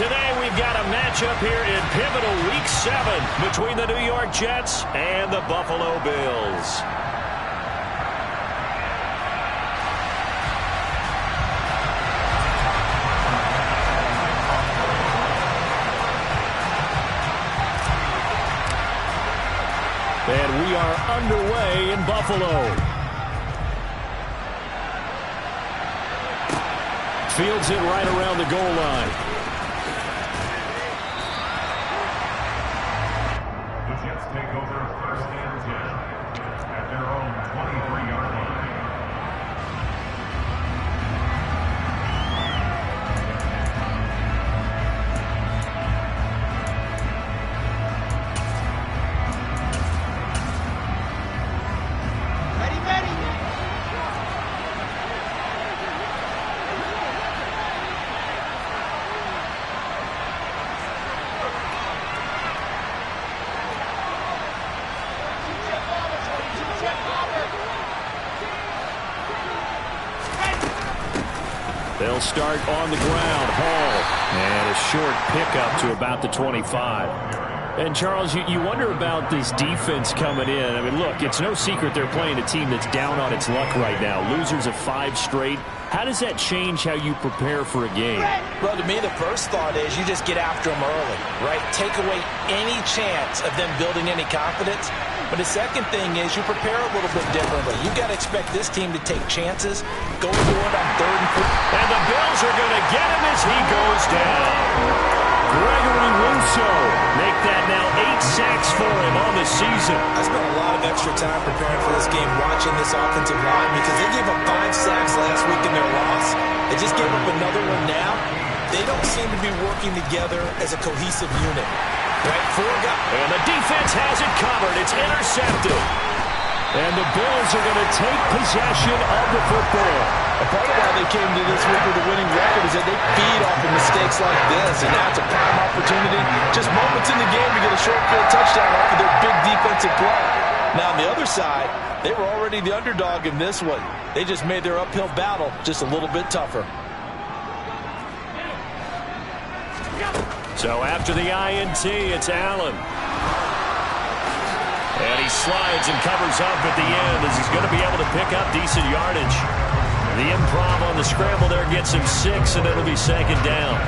Today we've got a matchup here in pivotal Week 7 between the New York Jets and the Buffalo Bills. And we are underway in Buffalo. Fields it right around the goal line. The Jets take over first and 10 at their own 23-yard line. They'll start on the ground. Hall. And a short pickup to about the 25. And, Charles, you wonder about this defense coming in. I mean, look, it's no secret they're playing a team that's down on its luck right now. Losers of 5 straight. How does that change how you prepare for a game? Well, to me, the first thought is you just get after them early, right? Take away any chance of them building any confidence. But the second thing is you prepare a little bit differently. You've got to expect this team to take chances, go for it on 3rd and 4. And the Bills are going to get him as he goes down. Gregory Rousseau make that now 8 sacks for him on the season. I spent a lot of extra time preparing for this game watching this offensive line because they gave up 5 sacks last week in their loss. They just gave up another one now. They don't seem to be working together as a cohesive unit. Right, 4 guys. And the defense has it covered. It's intercepted. And the Bills are going to take possession of the football. A part of why they came to this week with a winning record is that they feed off of mistakes like this, and now it's a prime opportunity, just moments in the game to get a short field touchdown off of their big defensive play. Now, on the other side, they were already the underdog in this one. They just made their uphill battle just a little bit tougher. So after the INT, it's Allen. And he slides and covers up at the end as he's going to be able to pick up decent yardage. The improv on the scramble there gets him 6, and it'll be 2nd down.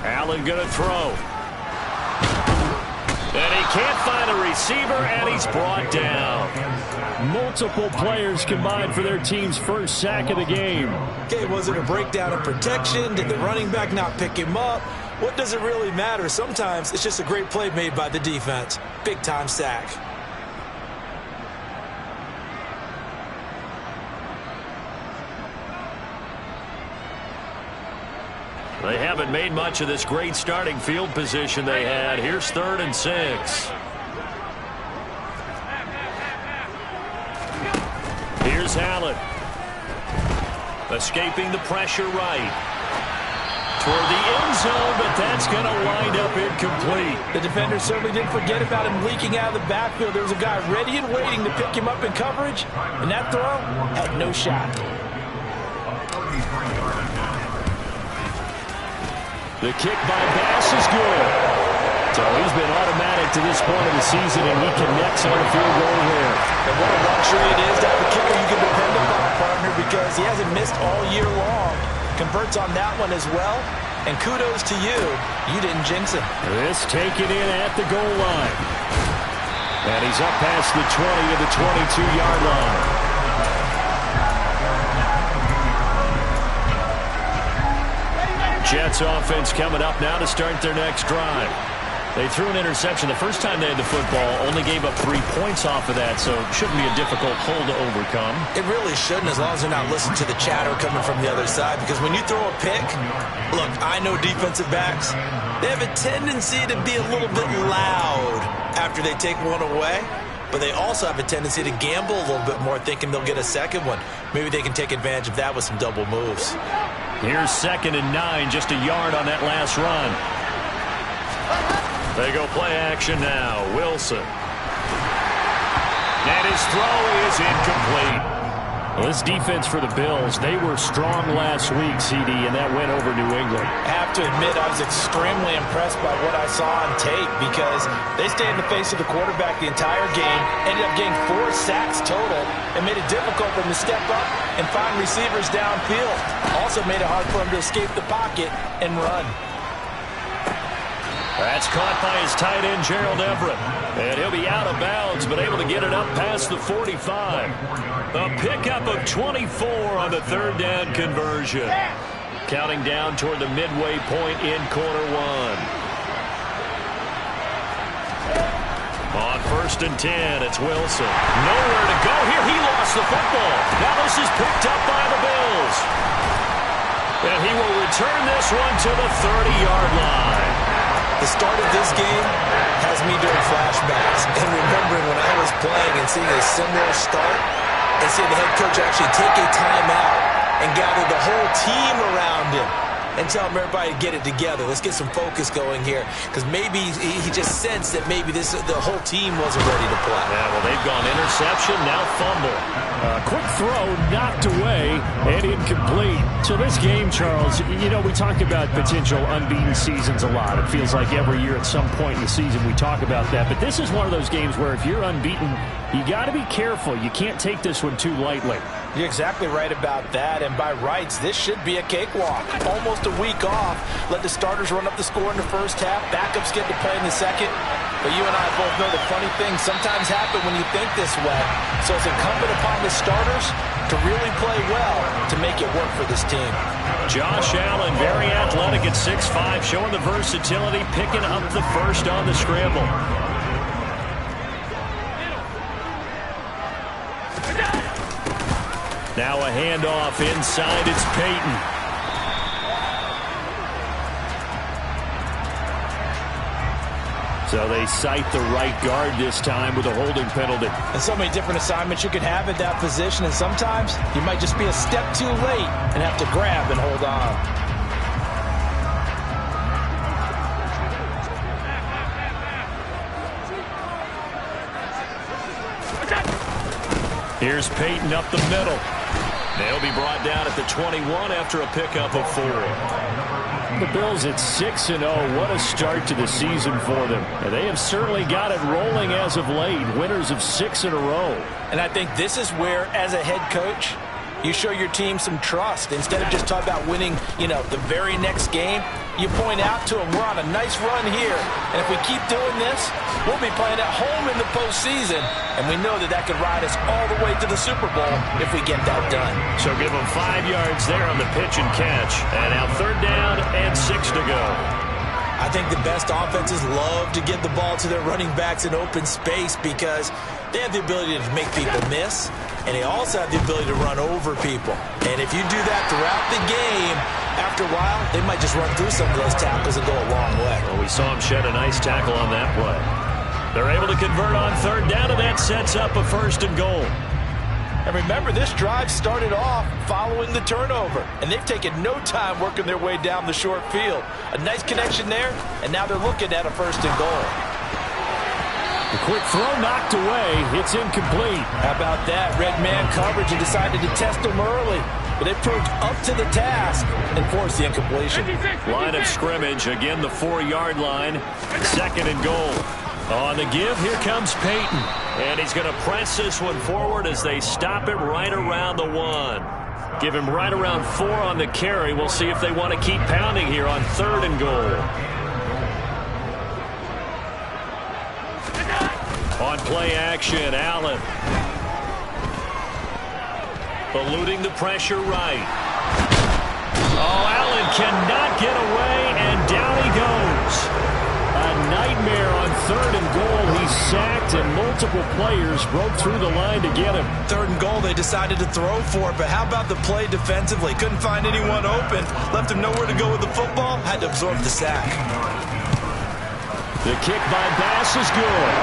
Allen going to throw. And he can't find a receiver, and he's brought down. Multiple players combined for their team's first sack of the game. Okay, was it a breakdown in protection? Did the running back not pick him up? What does it really matter? Sometimes it's just a great play made by the defense. Big-time sack. They haven't made much of this great starting field position they had. Here's 3rd and 6. Here's Allen. Escaping the pressure right. Toward the end zone, but that's going to wind up incomplete. The defender certainly didn't forget about him leaking out of the backfield. There was a guy ready and waiting to pick him up in coverage, and that throw had no shot. The kick by Bass is good. So he's been automatic to this point of the season, and he connects on a field goal here. And what a luxury it is to have a kicker you can depend upon, partner, because he hasn't missed all year long. Converts on that one as well. And kudos to you. You didn't jinx him. This taken in at the goal line. And he's up past the 20 to the 22-yard line. Jets offense coming up now to start their next drive. They threw an interception the first time they had the football, only gave up 3 points off of that, so it shouldn't be a difficult hole to overcome. It really shouldn't, as long as they're not listening to the chatter coming from the other side, because when you throw a pick, look, I know defensive backs, they have a tendency to be a little bit loud after they take one away, but they also have a tendency to gamble a little bit more, thinking they'll get a second one. Maybe they can take advantage of that with some double moves. Here's 2nd and 9, just a yard on that last run. They go play action now. Wilson. And his throw is incomplete. Well, this defense for the Bills, they were strong last week, CD, and that went over New England. I have to admit, I was extremely impressed by what I saw on tape because they stayed in the face of the quarterback the entire game, ended up getting 4 sacks total, and made it difficult for them to step up and find receivers downfield. Also made it hard for them to escape the pocket and run. That's caught by his tight end, Gerald Everett. And he'll be out of bounds, but able to get it up past the 45. A pickup of 24 on the third down conversion. Counting down toward the midway point in quarter one. On 1st and 10, it's Wilson. Nowhere to go here. He lost the football. Now this is picked up by the Bills. And he will return this one to the 30-yard line. The start of this game has me doing flashbacks and remembering when I was playing and seeing a similar start and seeing the head coach actually take a timeout and gather the whole team around him and tell everybody to get it together. Let's get some focus going here because maybe he just sensed that maybe the whole team wasn't ready to play. Yeah, well, they've gone interception, now fumble. Quick throw, knocked away, and incomplete. So this game, Charles, you know, we talk about potential unbeaten seasons a lot. It feels like every year at some point in the season we talk about that. But this is one of those games where if you're unbeaten, you got to be careful. You can't take this one too lightly. You're exactly right about that, and by rights, this should be a cakewalk. Almost a week off. Let the starters run up the score in the first half. Backups get to play in the second. But you and I both know the funny things sometimes happen when you think this way. So it's incumbent upon the starters to really play well to make it work for this team. Josh Allen, very athletic at 6'5", showing the versatility, picking up the first on the scramble. Now a handoff inside, it's Peyton. So they cite the right guard this time with a holding penalty. And so many different assignments you can have at that position, and sometimes you might just be a step too late and have to grab and hold on. Here's Peyton up the middle. They'll be brought down at the 21 after a pickup of 4. The Bills at 6-0. What a start to the season for them. And they have certainly got it rolling as of late. Winners of 6 in a row. And I think this is where, as a head coach, you show your team some trust. Instead of just talking about winning, the very next game, you point out to them, we're on a nice run here. And if we keep doing this, we'll be playing at home in the postseason. And we know that could ride us all the way to the Super Bowl if we get that done. So give them 5 yards there on the pitch and catch. And now 3rd down and 6 to go. I think the best offenses love to get the ball to their running backs in open space because they have the ability to make people miss, and they also have the ability to run over people. And if you do that throughout the game, after a while, they might just run through some of those tackles and go a long way. Well, we saw him shed a nice tackle on that play. They're able to convert on 3rd down, and that sets up a 1st and goal. And remember, this drive started off following the turnover, and they've taken no time working their way down the short field. A nice connection there, and now they're looking at a 1st and goal. The quick throw knocked away. It's incomplete. How about that? Red man coverage and decided to test them early. But they proved up to the task and forced the incompletion. Line of scrimmage, again the 4-yard line. 2nd and goal. On the give, here comes Peyton. And he's going to press this one forward as they stop it right around the 1. Give him right around 4 on the carry. We'll see if they want to keep pounding here on 3rd and goal. On play action, Allen. Eluding the pressure right. Oh, Allen cannot get away, and down he goes. A nightmare on 3rd and goal. He's sacked, and multiple players broke through the line to get him. 3rd and goal, they decided to throw for it, but how about the play defensively? Couldn't find anyone open. Left him nowhere to go with the football. Had to absorb the sack. The kick by Bass is good.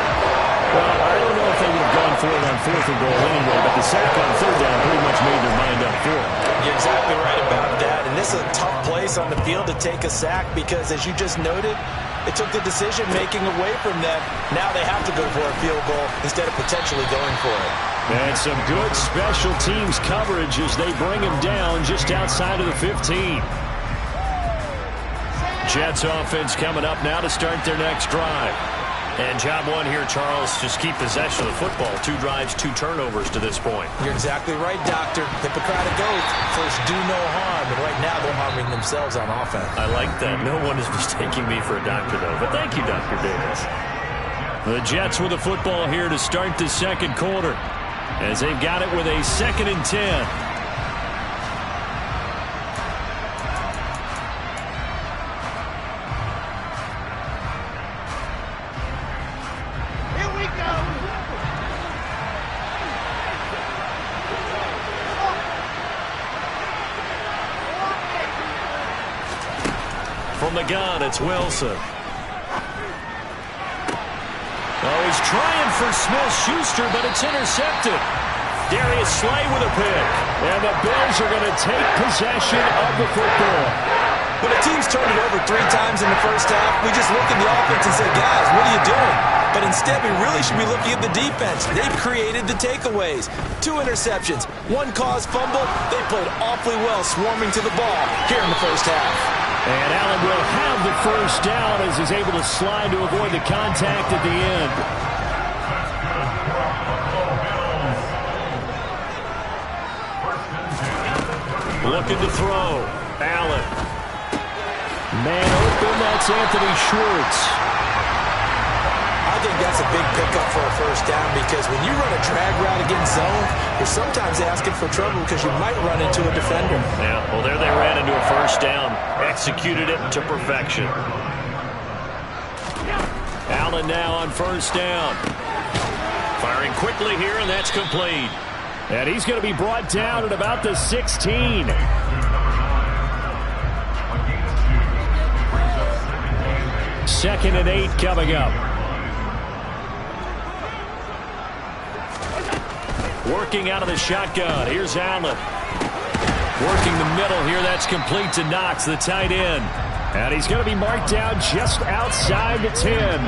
Well, I don't know if they would have gone for it on 4th and goal anyway, but the sack on 3rd down pretty much made their mind up for it. You're exactly right about that. and this is a tough place on the field to take a sack because, as you just noted, it took the decision-making away from them. Now they have to go for a field goal instead of potentially going for it. And some good special teams coverage as they bring him down just outside of the 15. Jets offense coming up now to start their next drive. And job one here, Charles, just keep possession of the football. 2 drives, 2 turnovers to this point. You're exactly right, Doctor. Hippocratic oath, first do no harm. And right now they're harming themselves on offense. I like that. No one is mistaking me for a doctor, though. But thank you, Dr. Davis. The Jets with the football here to start the second quarter, as they've got it with a 2nd and 10. From the gun, it's Wilson. Oh, he's trying for Smith-Schuster, but it's intercepted. Darius Slay with a pick. And the Bills are going to take possession of the football. When a team's turned it over 3 times in the first half, we just look at the offense and say, guys, what are you doing? But instead, we really should be looking at the defense. They've created the takeaways. 2 interceptions, 1 caused fumble. They played awfully well swarming to the ball here in the first half. And Allen will have the first down as he's able to slide to avoid the contact at the end. Looking to throw. Allen. Man open, that's Anthony Schwartz. I think that's a big pickup for a first down because when you run a drag route against zone, you're sometimes asking for trouble because you might run into a defender. Yeah, well, there they ran into a first down. Executed it to perfection. Allen now on first down. Firing quickly here, and that's complete. And he's going to be brought down at about the 16. 2nd and 8 coming up. Working out of the shotgun. Here's Allen. Working the middle here. That's complete to Knox, the tight end. And he's going to be marked down just outside the 10.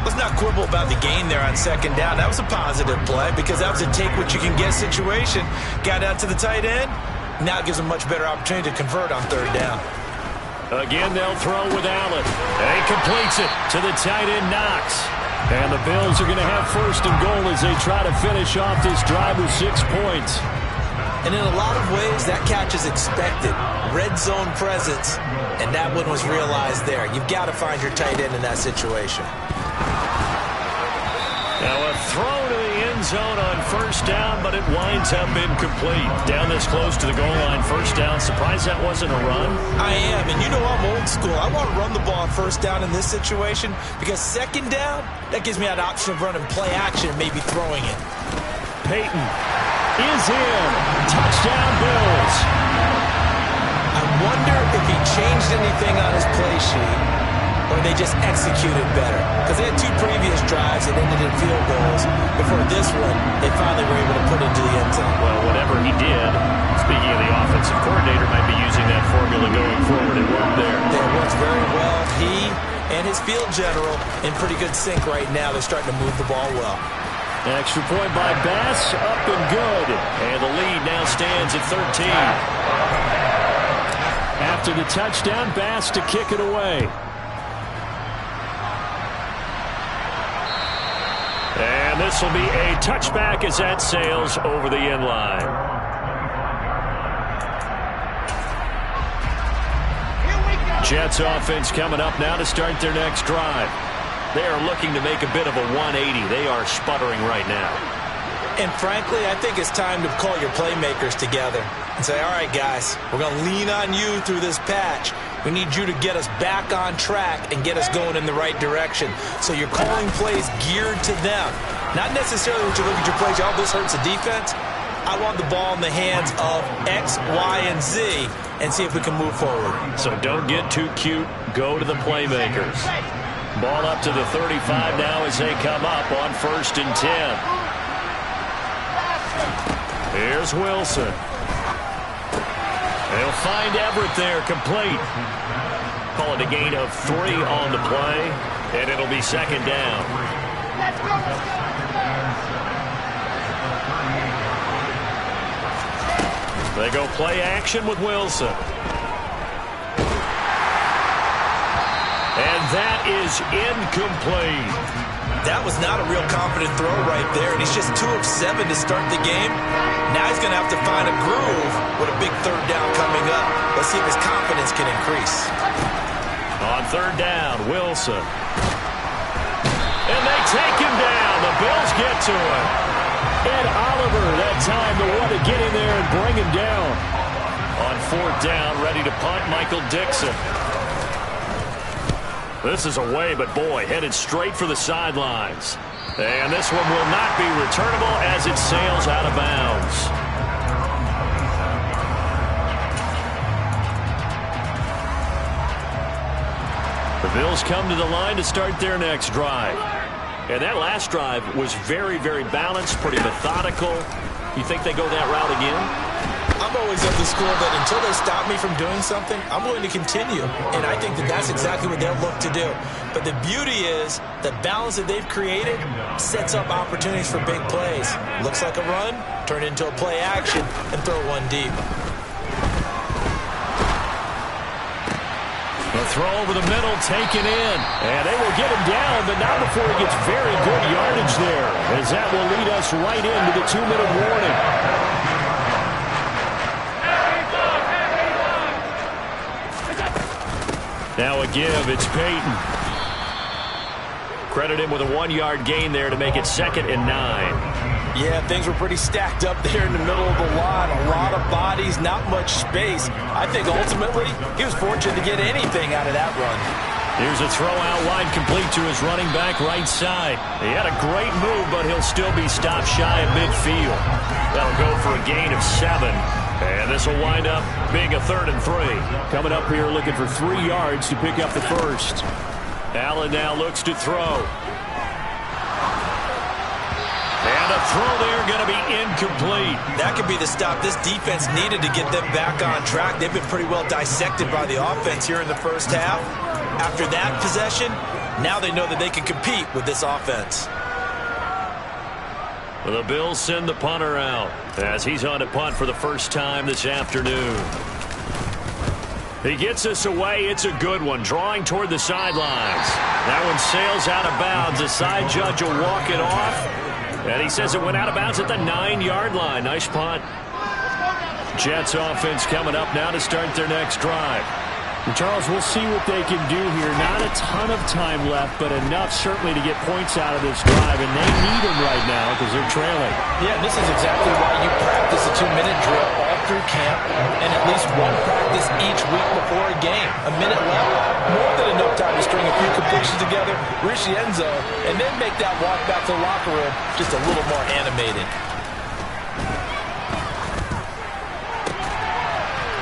Let's not quibble about the gain there on 2nd down. That was a positive play because that was a take-what-you-can-get situation. Got out to the tight end. Now it gives them a much better opportunity to convert on 3rd down. Again, they'll throw with Allen. And he completes it to the tight end, Knox. And the Bills are going to have 1st and goal as they try to finish off this drive with 6 points. And in a lot of ways, that catch is expected. Red zone presence, and that one was realized there. You've got to find your tight end in that situation. Now a throw to the end zone on 1st down, but it winds up incomplete. Down this close to the goal line, 1st down. Surprised that wasn't a run? I am, and you know I'm old school. I want to run the ball on 1st down in this situation because 2nd down, that gives me that option of running play action and maybe throwing it. Peyton is in. Touchdown, Bills. I wonder if he changed anything on his play sheet or they just executed better. Because they had 2 previous drives that ended in field goals. Before this one, they finally were able to put into the end zone. Well, whatever he did, speaking of the offensive coordinator, might be using that formula going forward. It worked there. It works very well. He and his field general in pretty good sync right now. They're starting to move the ball well. Extra point by Bass, up and good. And the lead now stands at 13. After the touchdown, Bass to kick it away. And this will be a touchback as that sails over the end line. Jets offense coming up now to start their next drive. They are looking to make a bit of a 180. They are sputtering right now. And frankly, I think it's time to call your playmakers together and say, all right, guys, we're going to lean on you through this patch. We need you to get us back on track and get us going in the right direction. So you're calling plays geared to them. Not necessarily when you look at your plays, oh, this hurts the defense. I want the ball in the hands of X, Y, and Z and see if we can move forward. So don't get too cute. Go to the playmakers. Ball up to the 35 now as they come up on 1st and 10. Here's Wilson. They'll find Everett there, complete. Call it a gain of 3 on the play, and it'll be second down. They go play action with Wilson. And that is incomplete. That was not a real confident throw right there, and he's just 2 of 7 to start the game. Now he's going to have to find a groove with a big third down coming up. Let's see if his confidence can increase. On third down, Wilson. And they take him down. The Bills get to him. And Oliver, that time, the one to get in there and bring him down. On fourth down, ready to punt, Michael Dixon. This is away, but boy, headed straight for the sidelines. And this one will not be returnable as it sails out of bounds. The Bills come to the line to start their next drive. And that last drive was very, very balanced, pretty methodical. You think they go that route again? I'm always of the school that until they stop me from doing something, I'm willing to continue. And I think that that's exactly what they'll look to do. But the beauty is the balance that they've created sets up opportunities for big plays. Looks like a run, turn it into a play action, and throw one deep. The throw over the middle, taken in. And they will get him down, but not before he gets very good yardage there, as that will lead us right into the 2-minute warning. Now a give, it's Peyton. Credit him with a 1-yard gain there to make it 2nd and 9. Yeah, things were pretty stacked up there in the middle of the line. A lot of bodies, not much space. I think ultimately he was fortunate to get anything out of that run. Here's a throw out wide, complete to his running back right side. He had a great move, but he'll still be stopped shy of midfield. That'll go for a gain of 7. And this will wind up being a 3rd and 3. Coming up here looking for 3 yards to pick up the first. Allen now looks to throw. And a throw there going to be incomplete. That could be the stop this defense needed to get them back on track. They've been pretty well dissected by the offense here in the first half. After that possession, now they know that they can compete with this offense. The Bills send the punter out as he's on to punt for the first time this afternoon. He gets us away. It's a good one, drawing toward the sidelines. That one sails out of bounds. The side judge will walk it off. And he says it went out of bounds at the 9-yard line. Nice punt. Jets offense coming up now to start their next drive. And Charles, we'll see what they can do here. Not a ton of time left, but enough certainly to get points out of this drive. And they need them right now because they're trailing. Yeah, this is exactly why you practice a 2-minute drill all through camp and at least one practice each week before a game. A minute left, more than enough time to string a few completions together, reach the end zone, and then make that walk back to the locker room just a little more animated.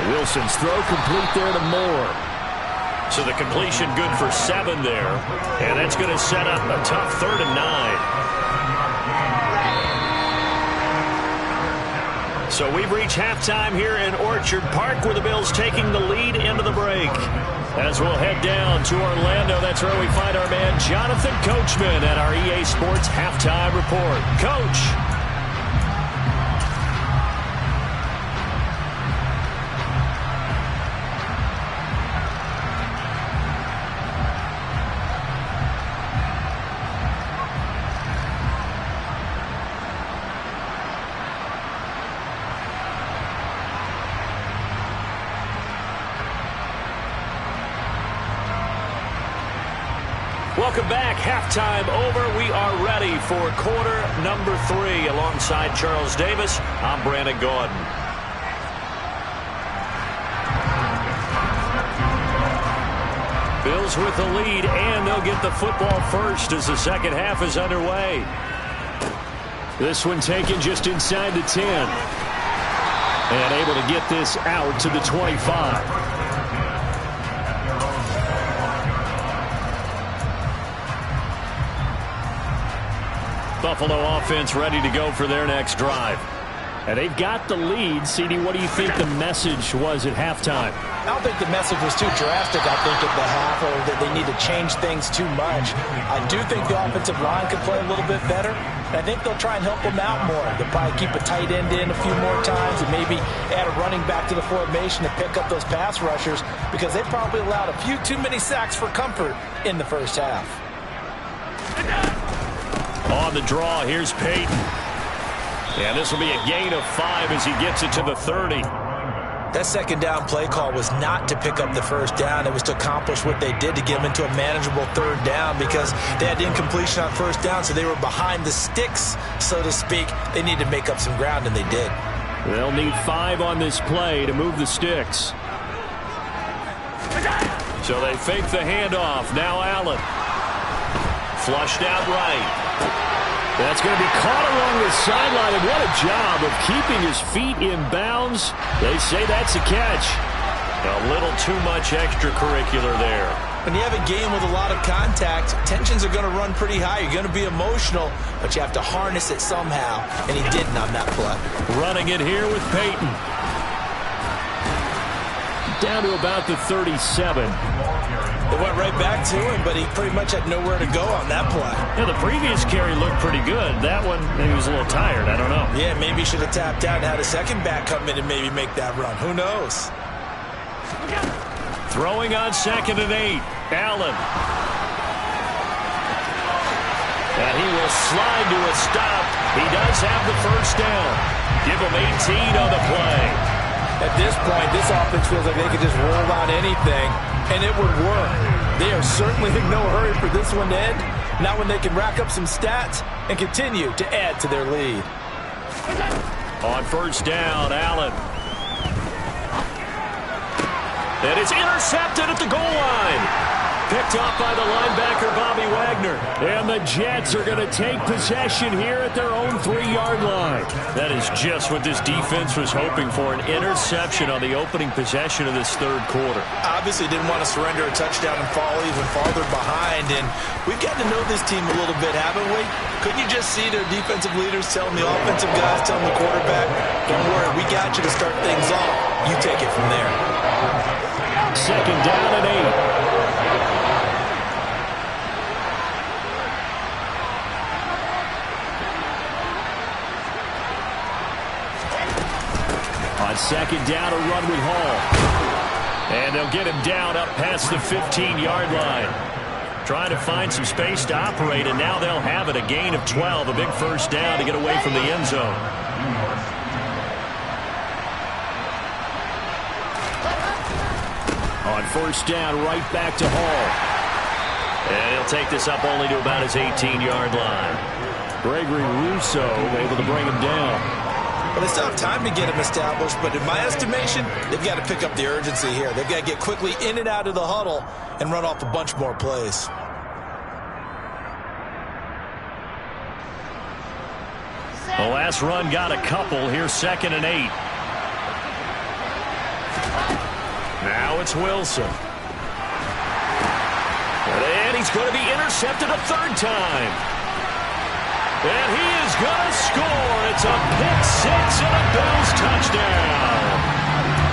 Wilson's throw complete there to Moore. So the completion good for 7 there. And that's going to set up a tough 3rd and 9. So we've reached halftime here in Orchard Park, where the Bills taking the lead into the break. As we'll head down to Orlando, that's where we find our man Jonathan Coachman at our EA Sports Halftime Report. Coach. Welcome back. Halftime over. We are ready for quarter number 3. Alongside Charles Davis, I'm Brandon Gaudin. Bills with the lead, and they'll get the football first as the second half is underway. This one taken just inside the 10. And able to get this out to the 25. Buffalo offense ready to go for their next drive. And they've got the lead. CD, what do you think the message was at halftime? I don't think the message was too drastic, I think, at the half, or that they need to change things too much. I do think the offensive line could play a little bit better, and I think they'll try and help them out more. They'll probably keep a tight end in a few more times and maybe add a running back to the formation to pick up those pass rushers, because they probably allowed a few too many sacks for comfort in the first half. On the draw, here's Peyton. And this will be a gain of 5 as he gets it to the 30. That second down play call was not to pick up the first down. It was to accomplish what they did, to get them into a manageable third down, because they had incompletion on first down, so they were behind the sticks, so to speak. They needed to make up some ground, and they did. They'll need 5 on this play to move the sticks. So they fake the handoff. Now Allen. Flushed out right. That's going to be caught along the sideline, and what a job of keeping his feet in bounds. They say that's a catch. A little too much extracurricular there. When you have a game with a lot of contact, tensions are going to run pretty high. You're going to be emotional, but you have to harness it somehow, and he didn't on that play. Running it here with Peyton. Down to about the 37. They went right back to him, but he pretty much had nowhere to go on that play. Yeah, the previous carry looked pretty good. That one, maybe he was a little tired. I don't know. Yeah, maybe he should have tapped out and had a second back come in and maybe make that run. Who knows? Throwing on 2nd and 8. Allen. And he will slide to a stop. He does have the first down. Give him 18 on the play. At this point, this offense feels like they could just roll out anything, and it would work. They are certainly in no hurry for this one to end. Not when they can rack up some stats and continue to add to their lead. On first down, Allen. And it's intercepted at the goal line. Picked up by the linebacker, Bobby Wagner. And the Jets are going to take possession here at their own 3-yard line. That is just what this defense was hoping for, an interception on the opening possession of this third quarter. Obviously didn't want to surrender a touchdown and fall even farther behind. And we've gotten to know this team a little bit, haven't we? Couldn't you just see their defensive leaders telling the offensive guys, telling the quarterback, don't worry, we got you to start things off. You take it from there. Second down and 8. On second down, a run with Hall. And they'll get him down up past the 15-yard line. Trying to find some space to operate, and now they'll have it. A gain of 12, a big first down to get away from the end zone. On first down, right back to Hall. And he'll take this up only to about his 18-yard line. Gregory Rousseau able to bring him down. Well, they still have time to get him established, but in my estimation, they've got to pick up the urgency here. They've got to get quickly in and out of the huddle and run off a bunch more plays. The last run got a couple. Here's 2nd and 8. Now it's Wilson. And he's going to be intercepted a third time. And he is going to score. It's a pick-6 and a Bills touchdown.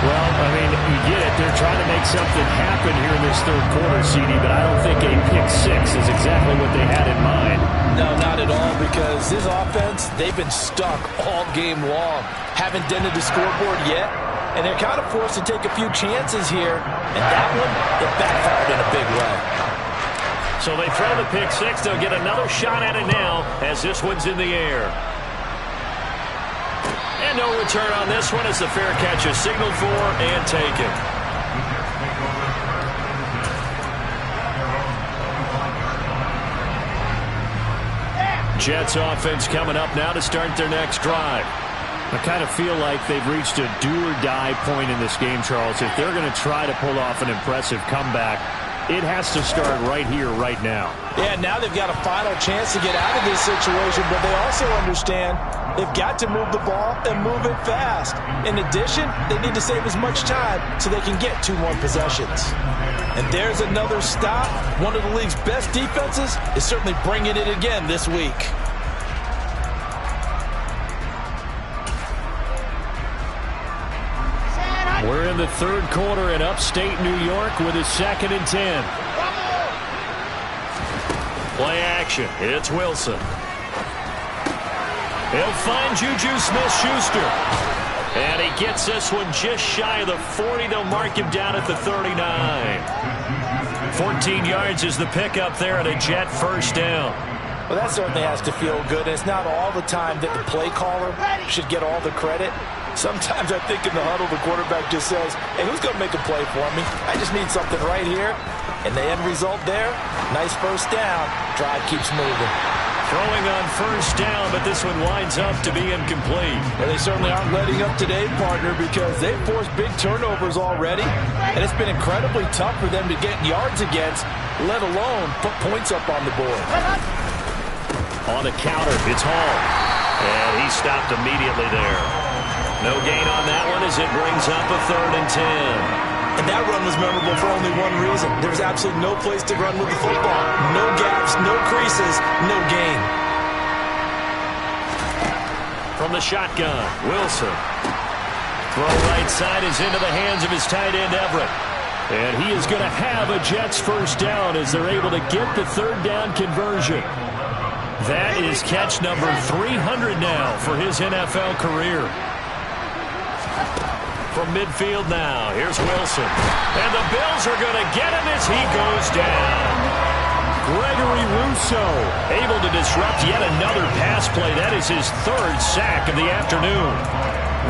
Well, I mean, you get it. They're trying to make something happen here in this third quarter, CD, but I don't think a pick-6 is exactly what they had in mind. No, not at all, because this offense, they've been stuck all game long. Haven't dented the scoreboard yet, and they're kind of forced to take a few chances here, and that one, it backfired in a big way. So they throw the pick-6. They'll get another shot at it now as this one's in the air. And no return on this one as the fair catch is signaled for and taken. Jets offense coming up now to start their next drive. I kind of feel like they've reached a do-or-die point in this game, Charles. If they're going to try to pull off an impressive comeback, it has to start right here, right now. Yeah, now they've got a final chance to get out of this situation, but they also understand they've got to move the ball and move it fast. In addition, they need to save as much time so they can get 2 more possessions. And there's another stop. One of the league's best defenses is certainly bringing it again this week. in the third quarter in upstate New York with a 2nd and 10. Play action. It's Wilson. He'll find Juju Smith-Schuster. And he gets this one just shy of the 40. They'll mark him down at the 39. 14 yards is the pickup there at a Jet first down. Well, that certainly has to feel good. It's not all the time that the play caller should get all the credit. Sometimes I think in the huddle, the quarterback just says, hey, who's going to make a play for me? I just need something right here. And the end result there, nice first down. Drive keeps moving. Throwing on first down, but this one winds up to be incomplete. Well, they certainly aren't letting up today, partner, because they've forced big turnovers already. And it's been incredibly tough for them to get yards against, let alone put points up on the board. On the counter, it's Hall. And he stopped immediately there. No gain on that one as it brings up a 3rd and 10. And that run was memorable for only one reason. There's absolutely no place to run with the football. No gaps, no creases, no gain. From the shotgun, Wilson. Throw right side is into the hands of his tight end, Everett. And he is going to have a Jets first down as they're able to get the 3rd down conversion. That is catch number 300 now for his NFL career. From midfield now, here's Wilson. And the Bills are going to get him as he goes down. Gregory Rousseau able to disrupt yet another pass play. That is his 3rd sack of the afternoon.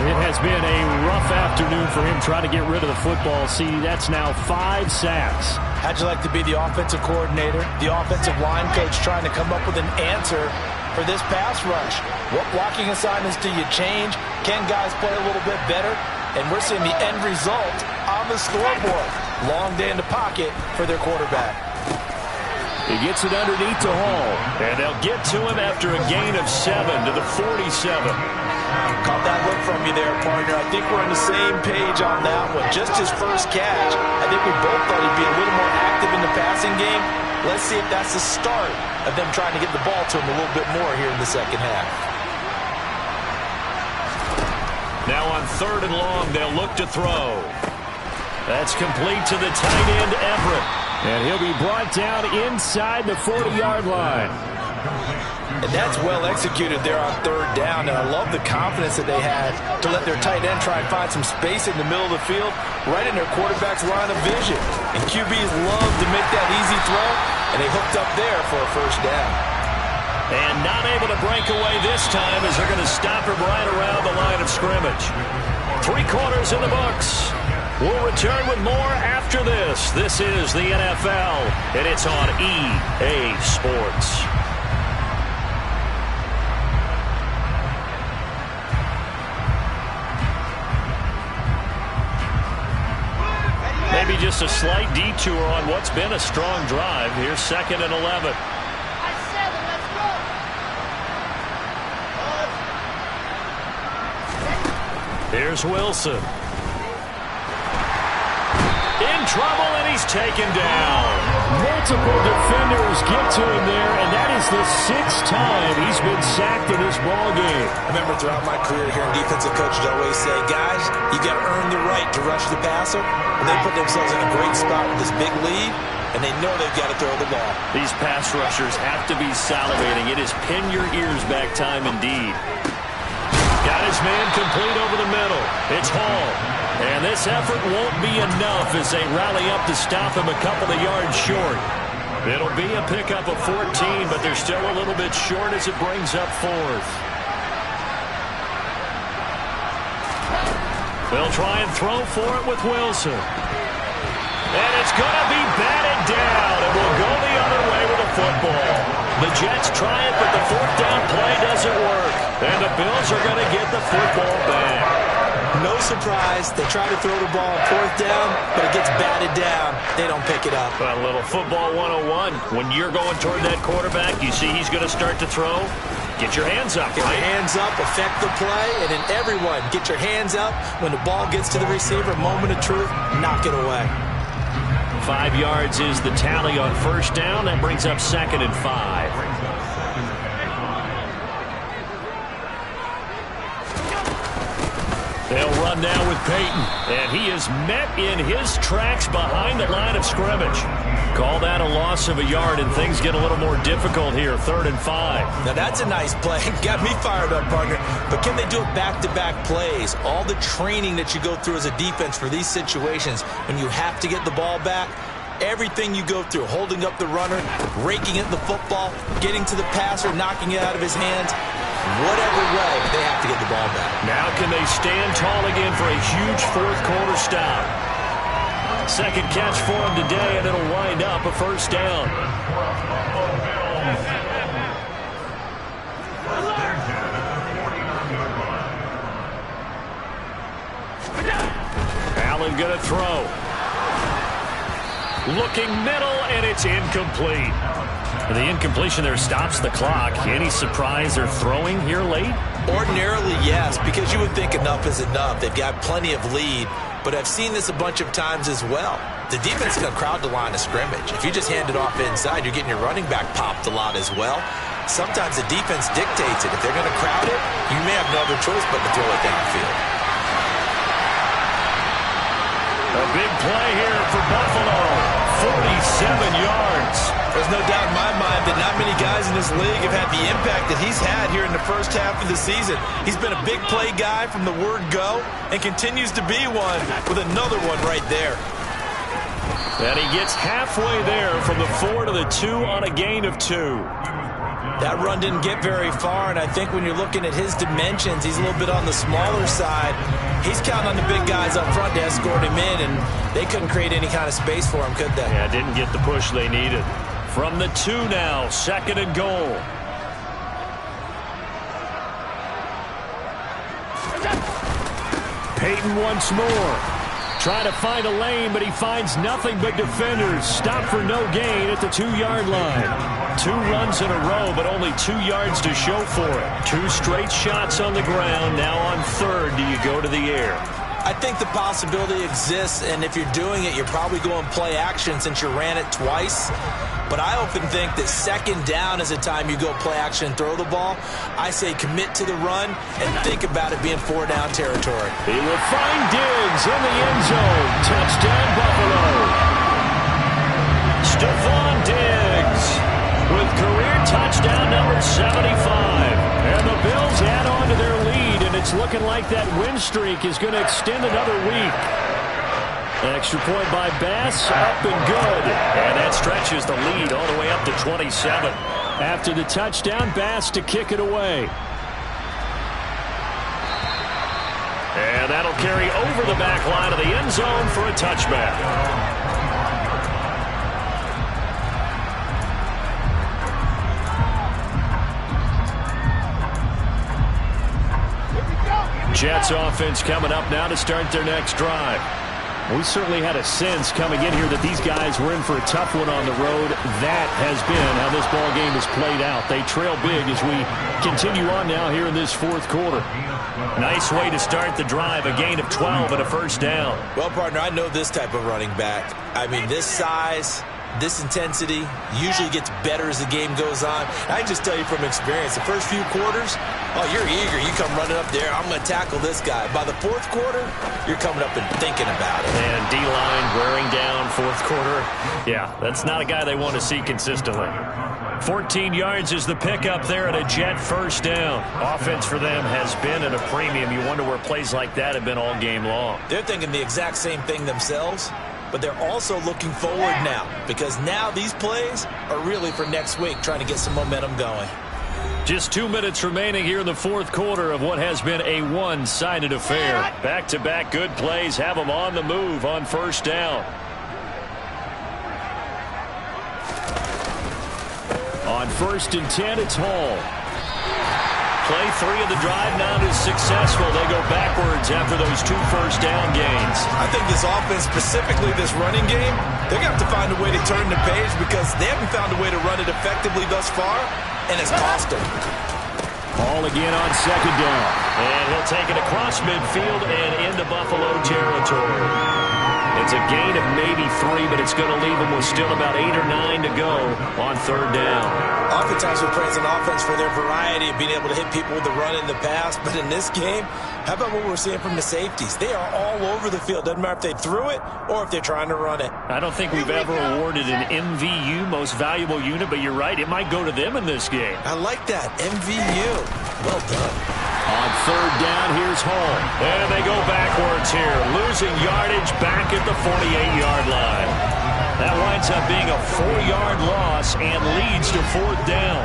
It has been a rough afternoon for him trying to get rid of the football. See, that's now 5 sacks. How'd you like to be the offensive coordinator, the offensive line coach trying to come up with an answer for this pass rush? What blocking assignments do you change? Can guys play a little bit better? And we're seeing the end result on the scoreboard. Long day in the pocket for their quarterback. He gets it underneath to Hall. And they'll get to him after a gain of 7 to the 47. Caught that look from you there, partner. I think we're on the same page on that one. Just his first catch. I think we both thought he'd be a little more active in the passing game. Let's see if that's the start of them trying to get the ball to him a little bit more here in the second half. Now on 3rd and long, they'll look to throw. That's complete to the tight end, Everett. And he'll be brought down inside the 40-yard line. And that's well executed there on 3rd down. And I love the confidence that they had to let their tight end try and find some space in the middle of the field, right in their quarterback's line of vision. And QBs love to make that easy throw, and they hooked up there for a first down. And not able to break away this time as they're going to stop him right around the line of scrimmage. 3 quarters in the books. We'll return with more after this. This is the NFL, and it's on EA Sports. Maybe just a slight detour on what's been a strong drive. Here's 2nd and 11. Here's Wilson. In trouble, and he's taken down. Multiple defenders get to him there, and that is the 6th time he's been sacked in this ballgame. I remember throughout my career hearing defensive coaches always say, guys, you got to earn the right to rush the passer. And they put themselves in a great spot with this big lead, and they know they've got to throw the ball. These pass rushers have to be salivating. It is pin your ears back time indeed. Got his man complete over the middle. It's Hall. And this effort won't be enough as they rally up to stop him a couple of yards short. It'll be a pickup of 14, but they're still a little bit short as it brings up 4th. They'll try and throw for it with Wilson. And it's going to be batted down, and we'll go the other way with the football. The Jets try it, but the 4th down play doesn't work. And the Bills are going to get the football back. No surprise. They try to throw the ball on 4th down, but it gets batted down. They don't pick it up. A little football 101. When you're going toward that quarterback, you see he's going to start to throw. Get your hands up, Get your hands up, affect the play, and then everyone, get your hands up. When the ball gets to the receiver, moment of truth, knock it away. 5 yards is the tally on 1st down. That brings up 2nd and 5. They'll run now with Peyton, and he is met in his tracks behind the line of scrimmage. Call that a loss of a yard, and things get a little more difficult here, 3rd and 5. Now, that's a nice play. Got me fired up, partner. But can they do it back-to-back plays? All the training that you go through as a defense for these situations, when you have to get the ball back, everything you go through, holding up the runner, raking at the football, getting to the passer, knocking it out of his hands, whatever way, they have to get the ball back. Now can they stand tall again for a huge 4th quarter stop? Second catch for him today, and it'll wind up a 1st down. Allen going to throw. Looking middle, and it's incomplete. The incompletion there stops the clock. Any surprise they're throwing here late? Ordinarily, yes, because you would think enough is enough. They've got plenty of lead, but I've seen this a bunch of times as well. The defense is going to crowd the line of scrimmage. If you just hand it off inside, you're getting your running back popped a lot as well. Sometimes the defense dictates it. If they're going to crowd it, you may have no other choice but to throw it downfield. A big play here for Buffalo. 47 yards. There's no doubt in my mind that not many guys in this league have had the impact that he's had here in the first half of the season. He's been a big play guy from the word go and continues to be one with another one right there. And he gets halfway there from the 4 to the 2 on a gain of 2. That run didn't get very far, and I think when you're looking at his dimensions, he's a little bit on the smaller side. He's counting on the big guys up front to escort him in, and they couldn't create any kind of space for him, could they? Yeah, didn't get the push they needed. From the 2 now, 2nd and goal. Peyton once more. Trying to find a lane, but he finds nothing but defenders. Stop for no gain at the 2-yard line. 2 runs in a row, but only 2 yards to show for it. 2 straight shots on the ground. Now on 3rd, do you go to the air? I think the possibility exists, and if you're doing it, you're probably going play action since you ran it twice. But I often think that 2nd down is a time you go play action and throw the ball. I say commit to the run and think about it being 4-down territory. He will find Diggs in the end zone. Touchdown, Buffalo. Stephon Diggs with career touchdown number 75. And the Bills add on to their lead, and it's looking like that win streak is going to extend another week. Extra point by Bass, up and good. And that stretches the lead all the way up to 27. After the touchdown, Bass to kick it away. And that'll carry over the back line of the end zone for a touchback. Jets offense coming up now to start their next drive. We certainly had a sense coming in here that these guys were in for a tough one on the road. That has been how this ball game has played out. They trail big as we continue on now here in this 4th quarter. Nice way to start the drive, a gain of 12 and a 1st down. Well, partner, I know this type of running back. I mean, this size, this intensity usually gets better as the game goes on. I can just tell you from experience, the first few quarters, oh, you're eager. You come running up there, I'm going to tackle this guy. By the 4th quarter, you're coming up and thinking about it. And D-line wearing down 4th quarter. Yeah, that's not a guy they want to see consistently. 14 yards is the pickup there at a Jet 1st down. Offense for them has been at a premium. You wonder where plays like that have been all game long. They're thinking the exact same thing themselves, but they're also looking forward now because now these plays are really for next week, trying to get some momentum going. Just 2 minutes remaining here in the 4th quarter of what has been a one-sided affair. Back-to-back good plays have them on the move on 1st down. On 1st and 10, it's Hall. Play 3 of the drive not as successful. They go backwards after those 2 first down gains. I think this offense, specifically this running game, they're going to have to find a way to turn the page because they haven't found a way to run it effectively thus far, and it's cost them. Hall again on 2nd down. And he'll take it across midfield and into Buffalo territory. It's a gain of maybe 3, but it's going to leave them with still about 8 or 9 to go on third down. Oftentimes we praise an offense for their variety of being able to hit people with the run in the pass, but in this game, how about what we're seeing from the safeties? They are all over the field. Doesn't matter if they threw it or if they're trying to run it. I don't think we've ever awarded an MVU, most valuable unit, but you're right, it might go to them in this game. I like that, MVU. Well done. On third down, here's Hall. And they go backwards here, losing yardage back at the 48-yard line. That winds up being a 4-yard loss and leads to fourth down.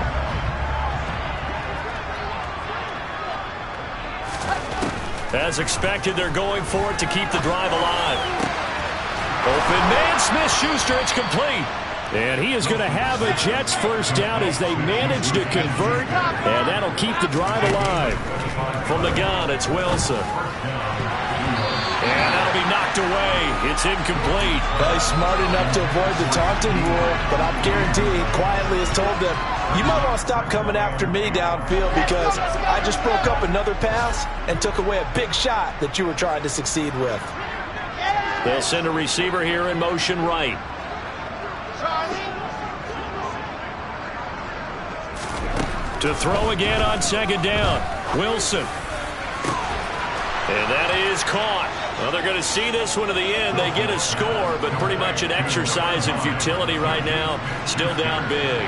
As expected, they're going for it to keep the drive alive. Open man, Smith-Schuster, it's complete. And he is going to have a Jets first down as they manage to convert, and that'll keep the drive alive. From the gun, it's Wilson. And that'll be knocked away. It's incomplete. Well, he's smart enough to avoid the taunting rule, but I'm guaranteed quietly has told them, you might want to stop coming after me downfield because I just broke up another pass and took away a big shot that you were trying to succeed with. They'll send a receiver here in motion right. To throw again on second down. Wilson. And that is caught. Well, they're going to see this one to the end. They get a score, but pretty much an exercise in futility right now. Still down big.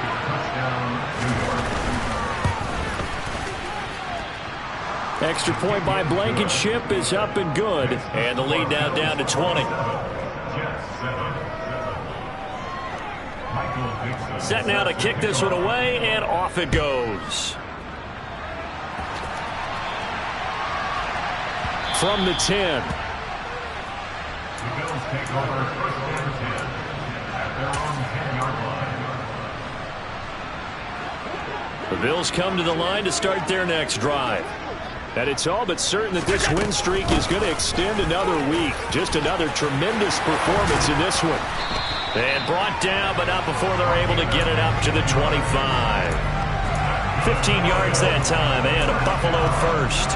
Extra point by Blankenship is up and good. And the lead now down to 20. Set now to kick this one away, and off it goes. From the 10. The Bills take over first and 10 at their own 10-yard line. The Bills come to the line to start their next drive. And it's all but certain that this win streak is going to extend another week. Just another tremendous performance in this one. And brought down, but not before they're able to get it up to the 25. 15 yards that time, and a Buffalo first.